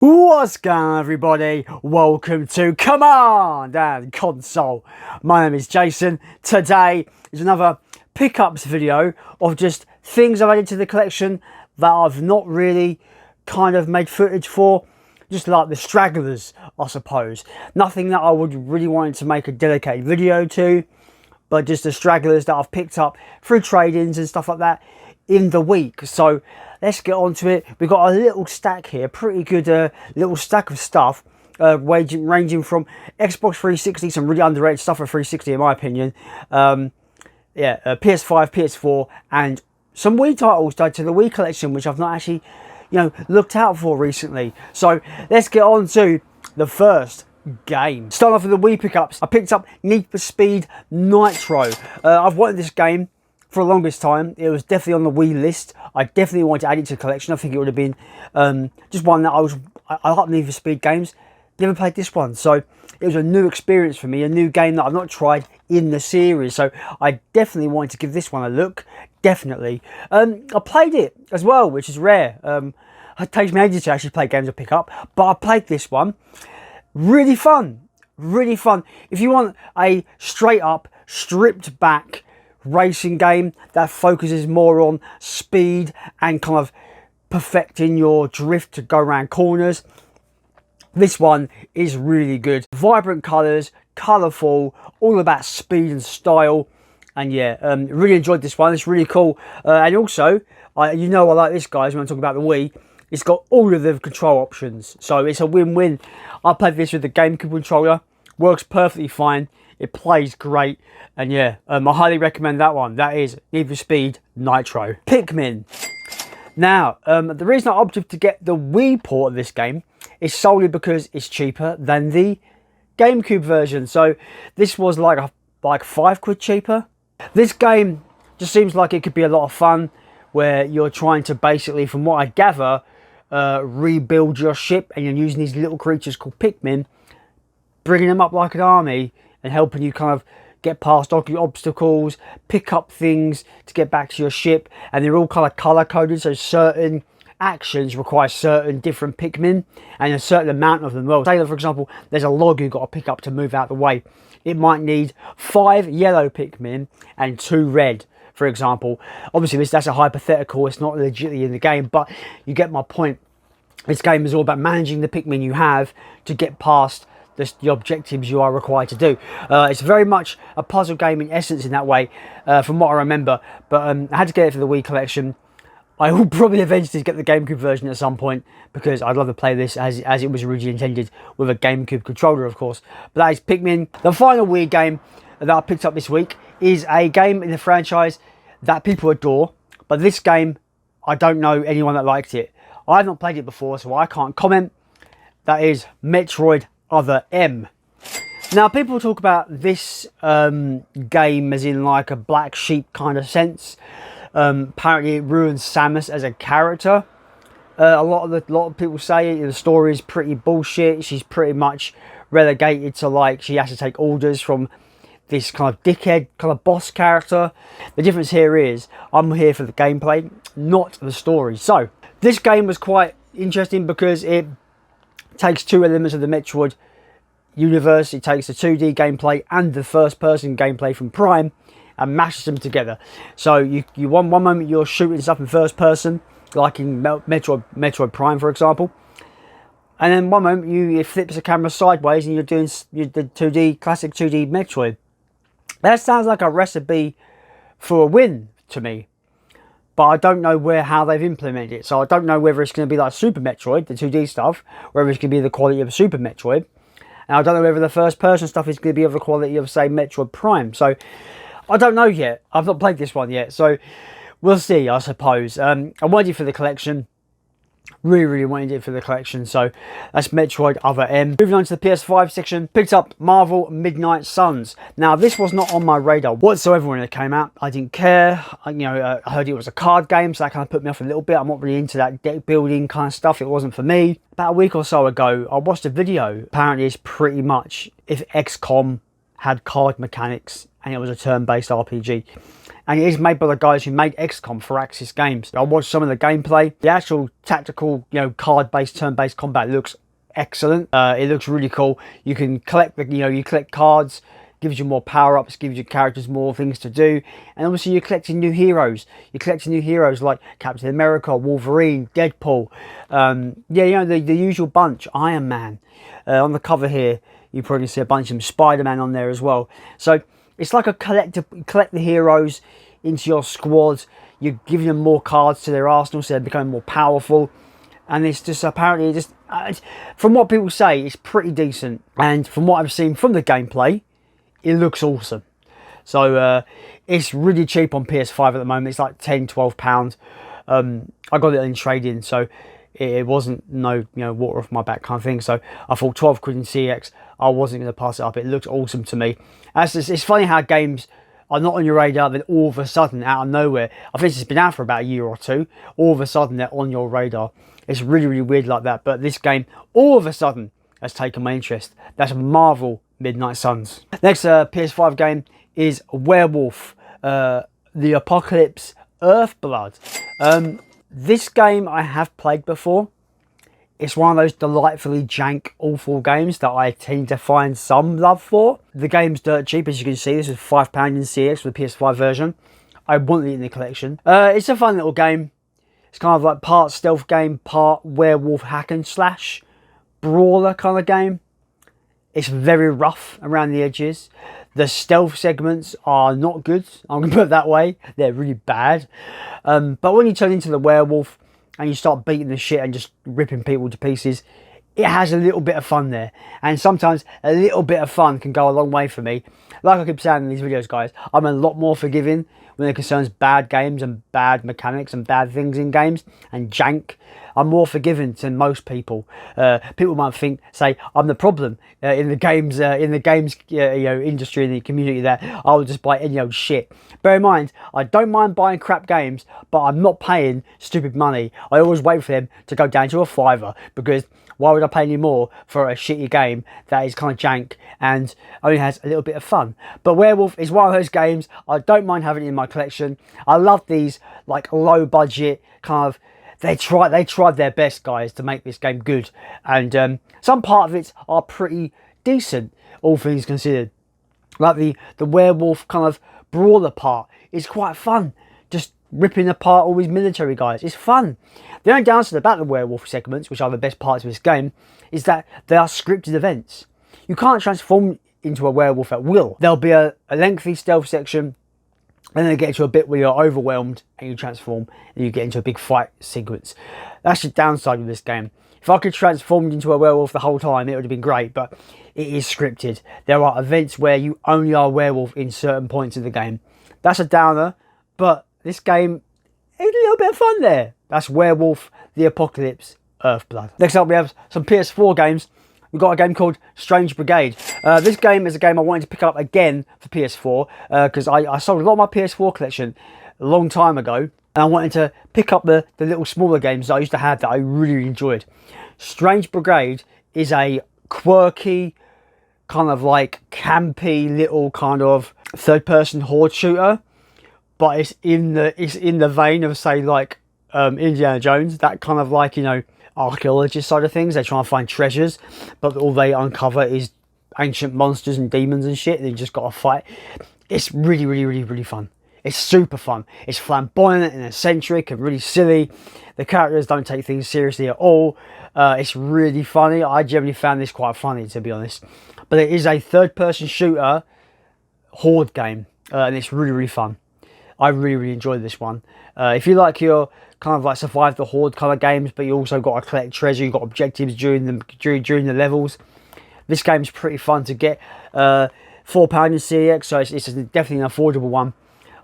What's going on, everybody? Welcome to Command and Console. My name is Jason. Today is another pickups video of just things I've added to the collection that I've not really kind of made footage for. Just like the stragglers, I suppose. Nothing that I would really want to make a dedicated video to, but just the stragglers that I've picked up through trade-ins and stuff like that in the week. So let's get on to it. We've got a little stack here, pretty good little stack of stuff, ranging from Xbox 360, some really underrated stuff for 360 in my opinion, PS5, PS4, and some Wii titles tied to the Wii collection, which I've not actually, looked out for recently. So let's get on to the first game. Starting off with the Wii pickups, I picked up Need for Speed Nitro. I've wanted this game for the longest time. It was definitely on the Wii list. I definitely wanted to add it to the collection. I think it would have been just one that I like Need for Speed games. Never played this one, so it was a new experience for me, a new game that I've not tried in the series. So I definitely wanted to give this one a look. Definitely. I played it as well, which is rare. It takes me ages to actually play games I pick up, but I played this one. Really fun. Really fun. If you want a straight up, stripped back racing game that focuses more on speed and kind of perfecting your drift to go around corners, this one is really good. Vibrant colours, colourful, all about speed and style, and yeah, really enjoyed this one. It's really cool, and also I like this, guys, when I'm talking about the Wii. It's got all of the control options, so it's a win-win. I played this with the GameCube controller, works perfectly fine. It plays great, and yeah, I highly recommend that one. That is Need for Speed Nitro. Pikmin. Now, the reason I opted to get the Wii port of this game is solely because it's cheaper than the GameCube version. So this was like £5 cheaper. This game just seems like it could be a lot of fun, where you're trying to basically, from what I gather, rebuild your ship, and you're using these little creatures called Pikmin, bringing them up like an army and helping you kind of get past obstacles, pick up things to get back to your ship, and they're all kind of color coded, so certain actions require certain different Pikmin and a certain amount of them. Well, say that, for example, there's a log you've got to pick up to move out the way. It might need 5 yellow Pikmin and 2 red, for example. Obviously that's a hypothetical, it's not legitimately in the game, but you get my point. This game is all about managing the Pikmin you have to get past the objectives you are required to do. It's very much a puzzle game in essence in that way, from what I remember, but I had to get it for the Wii collection. I will probably eventually get the GameCube version at some point, because I'd love to play this as it was originally intended, with a GameCube controller, of course. But that is Pikmin. The final Wii game that I picked up this week is a game in the franchise that people adore, but this game, I don't know anyone that liked it. I've not played it before, so I can't comment. That is Metroid Other M. Now, people talk about this game as in like a black sheep kind of sense. Apparently it ruins Samus as a character. A lot of people say the story is pretty bullshit. She's pretty much relegated to, like, she has to take orders from this kind of dickhead kind of boss character. The difference here is I'm here for the gameplay, not the story. So this game was quite interesting because it takes 2 elements of the Metroid universe. It takes the 2D gameplay and the first person gameplay from Prime and mashes them together. So you one moment you're shooting stuff in first person, like in Metroid Prime, for example, and then one moment it flips the camera sideways and you're doing the classic 2D Metroid. That sounds like a recipe for a win to me, but I don't know how they've implemented it. So I don't know whether it's going to be like Super Metroid, the 2D stuff, whether it's going to be the quality of a Super Metroid, and I don't know whether the first person stuff is going to be of the quality of, say, Metroid Prime. So I don't know yet. I've not played this one yet, so we'll see, I suppose. I wanted it for the collection. Really wanted it for the collection. So that's Metroid Other M. Moving on to the PS5 section, picked up Marvel Midnight Suns. Now, this was not on my radar whatsoever when it came out. I didn't care. I heard it was a card game, so that kind of put me off a little bit. I'm not really into that deck building kind of stuff. It wasn't for me. About a week or so ago, I watched a video. Apparently, it's pretty much if XCOM had card mechanics and it was a turn-based RPG. and it is made by the guys who made XCOM for Axis Games. I watched some of the gameplay. The actual tactical, card-based, turn-based combat looks excellent. It looks really cool. You can collect you collect cards, gives you more power-ups, gives your characters more things to do, and obviously you're collecting new heroes. You're collecting new heroes like Captain America, Wolverine, Deadpool, the usual bunch, Iron Man. On the cover here, you probably see a bunch of them, Spider-Man on there as well. So it's like a collect the heroes into your squad. You're giving them more cards to their arsenal, so they're becoming more powerful. And it's just apparently from what people say, it's pretty decent. And from what I've seen from the gameplay, it looks awesome. So it's really cheap on PS5 at the moment. It's like £10-12. I got it in trade-in, so it wasn't water off my back kind of thing. So I thought 12 quid in CX, I wasn't going to pass it up. It looks awesome to me. It's funny how games are not on your radar, then all of a sudden, out of nowhere, I think it's been out for about a year or two, all of a sudden they're on your radar. It's really, really weird like that. But this game, all of a sudden, has taken my interest. That's Marvel Midnight Suns. Next PS5 game is Werewolf, the Apocalypse Earthblood. This game I have played before. It's one of those delightfully jank, awful games that I tend to find some love for. The game's dirt cheap, as you can see. This is £5 in CX for the PS5 version. I want it in the collection. It's a fun little game. It's kind of like part stealth game, part werewolf hack and slash, brawler kind of game. It's very rough around the edges. The stealth segments are not good. I'm going to put it that way. They're really bad. But when you turn into the werewolf and you start beating the shit and just ripping people to pieces, it has a little bit of fun there. And sometimes a little bit of fun can go a long way for me. Like I keep saying in these videos, guys, I'm a lot more forgiving when it concerns bad games and bad mechanics and bad things in games and jank. I'm more forgiving than most people. People might say I'm the problem in the games industry, in the community, that I will just buy any old shit. Bear in mind, I don't mind buying crap games, but I'm not paying stupid money. I always wait for them to go down to a £5, because why would I pay any more for a shitty game that is kind of jank and only has a little bit of fun? But Werewolf is one of those games I don't mind having in my collection. I love these like low budget kind of. They tried their best, guys, to make this game good, and some part of it are pretty decent, all things considered. Like the werewolf kind of brawler part is quite fun. Just ripping apart all these military guys. It's fun. The only downside about the werewolf segments, which are the best parts of this game, is that they are scripted events. You can't transform into a werewolf at will. There'll be a lengthy stealth section, and then you get into a bit where you're overwhelmed and you transform and you get into a big fight sequence. That's the downside of this game. If I could transform into a werewolf the whole time, it would have been great, but it is scripted. There are events where you only are a werewolf in certain points of the game. That's a downer, but this game is a little bit of fun there. That's Werewolf, the Apocalypse, Earthblood. Next up, we have some PS4 games. We've got a game called Strange Brigade. This game is a game I wanted to pick up again for PS4 because I sold a lot of my PS4 collection a long time ago, and I wanted to pick up the little smaller games that I used to have that I really enjoyed. Strange Brigade is a quirky, kind of like campy little kind of third-person horde shooter, but it's in the vein of, say, like Indiana Jones, that kind of like, archaeologist side of things. They try and find treasures, but all they uncover is ancient monsters and demons and shit, and you just got to fight. It's really, really, really, really fun. It's super fun. It's flamboyant and eccentric and really silly. The characters don't take things seriously at all. It's really funny. I generally found this quite funny, to be honest. But it is a third-person shooter horde game, and it's really, really fun. I really, really enjoyed this one. If you like your kind of like survive the horde kind of games, but you also got to collect treasure, you've got objectives during the levels, this game's pretty fun to get. £4 in CX, so it's definitely an affordable one.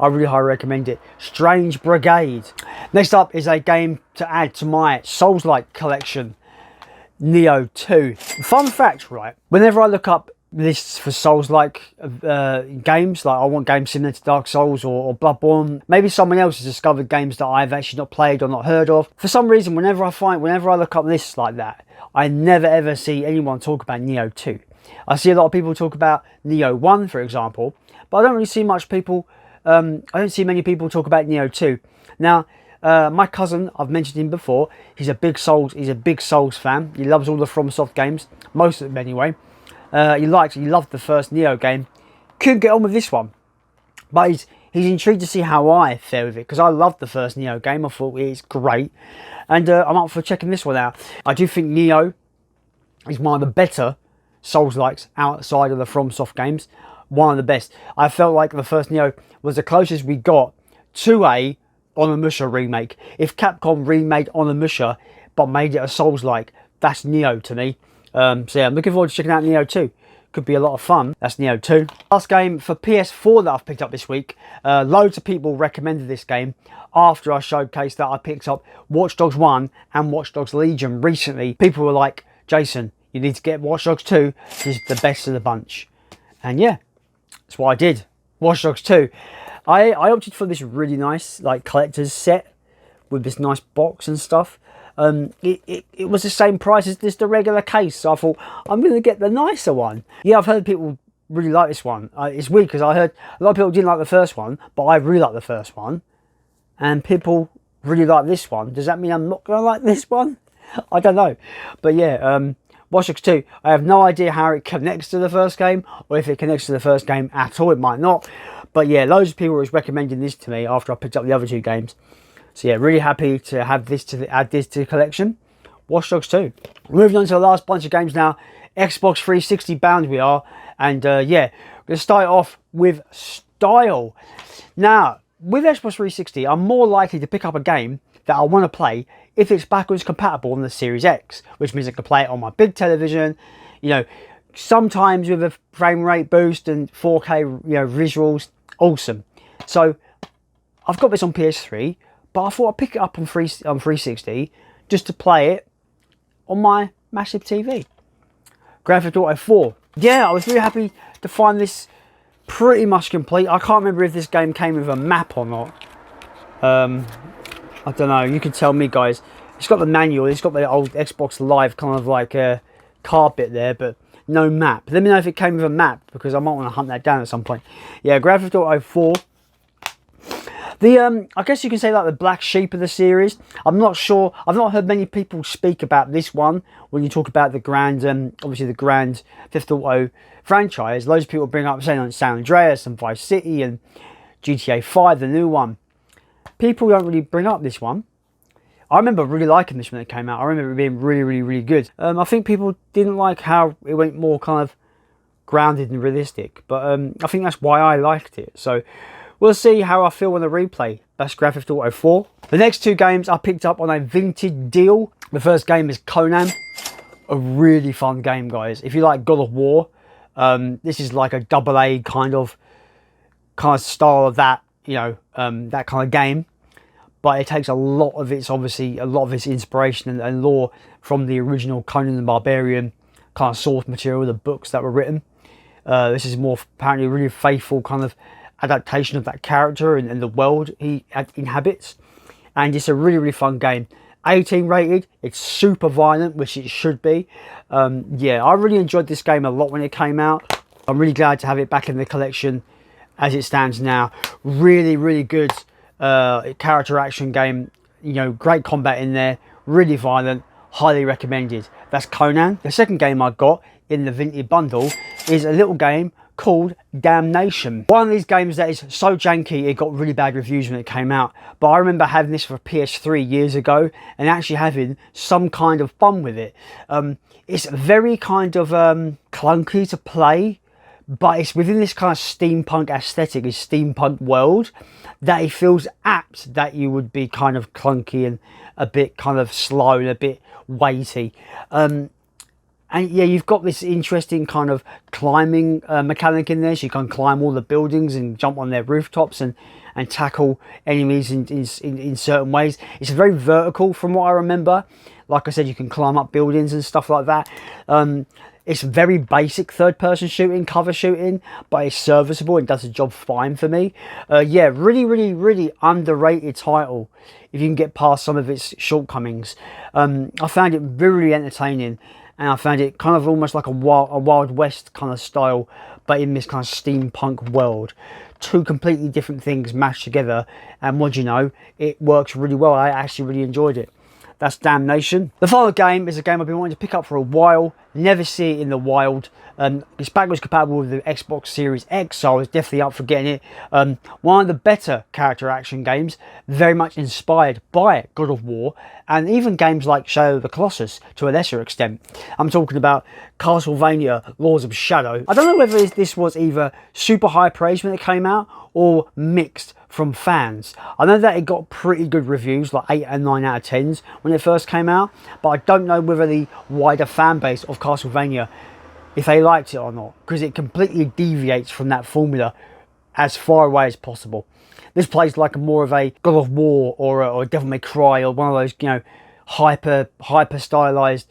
I really highly recommend it. Strange Brigade. Next up is a game to add to my Souls-like collection, Neo 2. Fun fact, right? Whenever I look up lists for Souls-like games, like I want games similar to Dark Souls or Bloodborne, maybe someone else has discovered games that I've actually not played or not heard of. For some reason, whenever I look up lists like that, I never ever see anyone talk about Neo 2. I see a lot of people talk about Neo 1, for example, but I don't really see much people I don't see many people talk about Neo 2. Now, my cousin, I've mentioned him before, he's a big Souls fan. He loves all the FromSoft games, most of them anyway. He loved the first Neo game. Couldn't get on with this one, but he's intrigued to see how I fare with it, because I loved the first Neo game. I thought it's great, and I'm up for checking this one out. I do think Neo is one of the better Souls-likes outside of the FromSoft games. One of the best. I felt like the first Neo was the closest we got to a Onimusha remake. If Capcom remade Onimusha but made it a Souls-like, that's Neo to me. So yeah, I'm looking forward to checking out Neo 2. Could be a lot of fun. That's Neo 2. Last game for PS4 that I've picked up this week. Loads of people recommended this game after I showcased that I picked up Watch Dogs 1 and Watch Dogs Legion recently. People were like, Jason, you need to get Watch Dogs 2. This is the best of the bunch. And yeah, that's what I did. Watch Dogs 2. I opted for this really nice like collector's set with this nice box and stuff. It was the same price as just the regular case, so I thought I'm going to get the nicer one. Yeah, I've heard people really like this one. It's weird because I heard a lot of people didn't like the first one, but I really like the first one, and people really like this one. Does that mean I'm not going to like this one? I don't know, but yeah, Watch Dogs 2, I have no idea how it connects to the first game, or if it connects to the first game at all. It might not, but yeah, loads of people were recommending this to me after I picked up the other two games. So yeah, really happy to have this add this to the collection. Watch Dogs 2. Moving on to the last bunch of games now. Xbox 360 bound we are. And yeah, we're going to start off with style. Now, with Xbox 360, I'm more likely to pick up a game that I want to play if it's backwards compatible on the Series X, which means I can play it on my big television, you know, sometimes with a frame rate boost and 4K, you know, visuals. Awesome. So I've got this on PS3. But I thought I'd pick it up on 360 just to play it on my massive TV. Grand Theft Auto 4. Yeah, I was really happy to find this pretty much complete. I can't remember if this game came with a map or not. I don't know. You can tell me, guys. It's got the manual. It's got the old Xbox Live kind of like card bit there, but no map. Let me know if it came with a map, because I might want to hunt that down at some point. Yeah, Grand Theft Auto 4. I guess you can say like the black sheep of the series. I'm not sure. I've not heard many people speak about this one when you talk about the grand, obviously the Grand Theft Auto franchise. Loads of people bring up saying San Andreas and Vice City and GTA 5, the new one. People don't really bring up this one. I remember really liking this when it came out. I remember it being really, really, really good. I think people didn't like how it went more kind of grounded and realistic, but I think that's why I liked it. So we'll see how I feel on the replay. That's Grand Theft Auto 4. The next two games I picked up on a vintage deal. The first game is Conan. A really fun game, guys. If you like God of War, this is like a AA kind of style of that, you know, that kind of game. But it takes a lot of its, obviously, a lot of its inspiration and lore from the original Conan the Barbarian kind of source material, the books that were written. This is more apparently really faithful kind of adaptation of that character and the world he inhabits, and it's a really, really fun game. 18 rated. It's super violent, which it should be. Yeah, I really enjoyed this game a lot when it came out. I'm really glad to have it back in the collection as it stands now. Really, really good character action game. You know, great combat in there, really violent, highly recommended. That's Conan. The second game I got in the vintage bundle is a little game called Damnation. One of these games that is so janky it got really bad reviews when it came out, but I remember having this for PS3 years ago and actually having some kind of fun with it. It's very kind of clunky to play, but it's within this kind of steampunk aesthetic, this steampunk world, that it feels apt that you would be kind of clunky and a bit kind of slow and a bit weighty. And yeah, you've got this interesting kind of climbing mechanic in there. So you can climb all the buildings and jump on their rooftops and tackle enemies in certain ways. It's very vertical from what I remember. Like I said, you can climb up buildings and stuff like that. It's very basic third-person shooting, cover shooting, but it's serviceable and does the job fine for me. Yeah, really, really, really underrated title if you can get past some of its shortcomings. I found it really entertaining. And I found it kind of almost like a Wild West kind of style, but in this kind of steampunk world. two completely different things mashed together, and what do you know, it works really well. I actually really enjoyed it. That's Damnation. The final game is a game I've been wanting to pick up for a while. Never see it in the wild. It's backwards compatible with the Xbox Series X, so I was definitely up for getting it. One of the better character action games, very much inspired by God of War, and even games like Shadow of the Colossus to a lesser extent. I'm talking about Castlevania Lords of Shadow. I don't know whether this was either super high praise when it came out or mixed from fans. I know that it got pretty good reviews, like 8 and 9 out of 10s when it first came out, but I don't know whether the wider fan base of Castlevania, if they liked it or not, because it completely deviates from that formula as far away as possible. This plays like more of a God of War or a Devil May Cry or one of those, you know, hyper stylized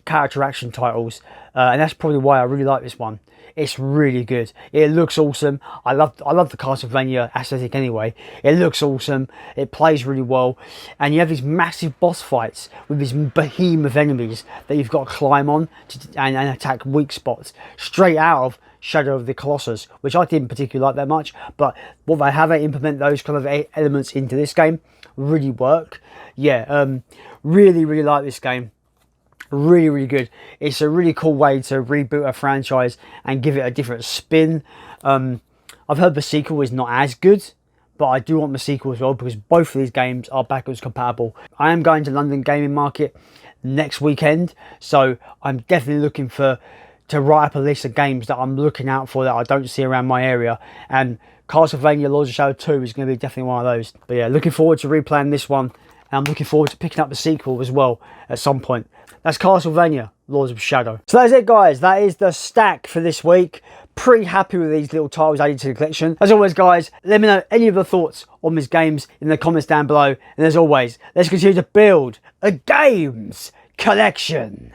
character action titles, and that's probably why I really like this one. It's really good. It looks awesome. I love the Castlevania aesthetic anyway. It looks awesome. It plays really well, and you have these massive boss fights with these behemoth enemies that you've got to climb on and attack weak spots straight out of Shadow of the Colossus, which I didn't particularly like that much, but what they have implement those kind of elements into this game really work. Yeah, really like this game. Really good. It's a really cool way to reboot a franchise and give it a different spin. I've heard the sequel is not as good, but I do want the sequel as well, because both of these games are backwards compatible. I am going to London Gaming Market next weekend, so I'm definitely looking to write up a list of games that I'm looking out for that I don't see around my area, and Castlevania Lords of Shadow 2 is going to be definitely one of those. But yeah, looking forward to replaying this one, and I'm looking forward to picking up the sequel as well at some point. That's Castlevania Lords of Shadow. So that's it, guys. That is the stack for this week. Pretty happy with these little titles added to the collection. As always, guys, let me know any of your thoughts on these games in the comments down below. And as always, let's continue to build a games collection.